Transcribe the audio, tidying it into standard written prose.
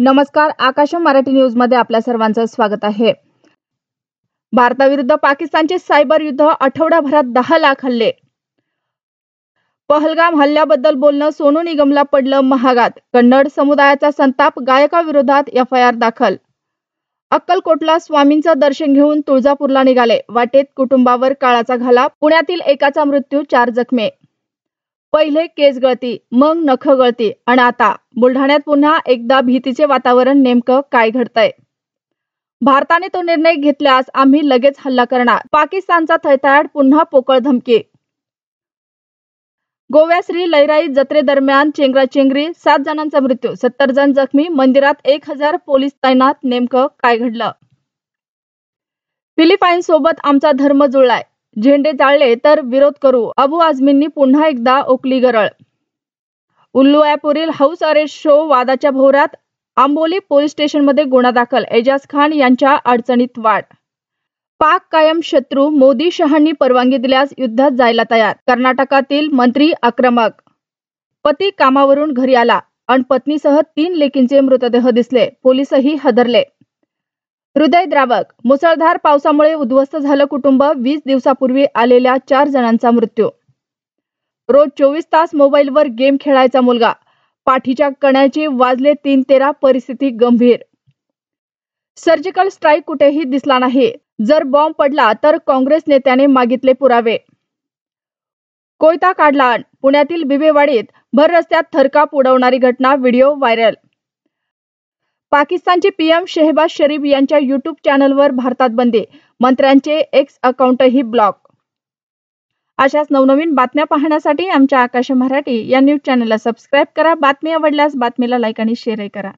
नमस्कार, आकाश मराठी न्यूज मध्ये आपल्या सर्वांचं स्वागत आहे। भारताविरुद्ध पाकिस्तानचे सायबर युद्ध, आठवडाभरात 10 लाख हल्ले। पहलगाम हल्ल्याबद्दल बोलणं सोनू निगमला पडलं महागात। कन्नड समुदायाचा संताप, गायकाविरोधात एफआयआर दाखल। अक्कलकोटला स्वामींचं दर्शन घेऊन तुळजापूरला निघाले, वाटेत कुटुंबावर काळाचा घाला। पुण्यातील एकाचा मृत्यू, 4 जखमी। पहिले केस गळती, मग नख गळती आणि आता बुलढाण्यात पुन्हा एकदा भीतीचे वातावरण। नेमकं काय घडतंय? भारताने तो निर्णय घेतल्यास आम्ही लगेच हल्ला करणार, पाकिस्तानचा थैथयाट, पुन्हा पोकळ धमकी। गोव्यात श्री लईराई जत्रेदरम्यान चेंगराचेंगरी, 7 जणांचा मृत्यू, 70 जण जखमी। मंदिरात 1000 पोलीस तैनात, नेमकं काय घडलं? फिलिपाईन्ससोबत आमचा धर्म जुळलाय, झेंडे जाळले तर विरोध करू, अबू आझमींनी पुन्हा एकदा ओकली गरळ। उल्लू ॲपवरील हाऊस अरेस्ट शो वादाच्या भोवऱ्यात, आंबोली पोलीस स्टेशनमध्ये गुन्हा दाखल। एजाज खान यांच्या अडचणीत वाढ। पाक कायम शत्रू, मोदी शहांनी परवानगी दिल्यास युद्धात जायला तयार। कर्नाटकातील मंत्री आक्रमक। पती कामावरून घरी आला आणि पत्नीसह 3 लेकींचे मृतदेह दिसले, पोलीसही हादरले। हृदयद्रावक, मुसळधार पावसामुळे उद्ध्वस्त झालं कुटुंब, 20 दिवसापूर्वी आलेल्या 4 जणांचा मृत्यू। रोज 24 तास मोबाईलवर गेम खेळायचा मुलगा, पाठीच्या कण्याची वाजले 3:13, परिस्थिती गंभीर। सर्जिकल स्ट्राईक कुठेही दिसला नाही, जर बॉम्ब पडला तर काँग्रेस नेत्याने मागितले पुरावे। कोयता काढला, पुण्यातील बिबेवाडीत भर रस्त्यात थरकाप उडवणारी घटना, व्हिडिओ व्हायरल। पाकिस्तानचे पीएम शहबाज शरीफ यांच्या यूट्यूब चॅनलवर भारतात बंदी, मंत्र्यांचे एक्स अकाउंटही ब्लॉक। अशाच नवनवीन बातम्या पाहण्यासाठी आमच्या आकाश मराठी या न्यूज चॅनलला सबस्क्राईब करा। बातमी आवडल्यास बातमीला लाईक आणि शेअरही करा।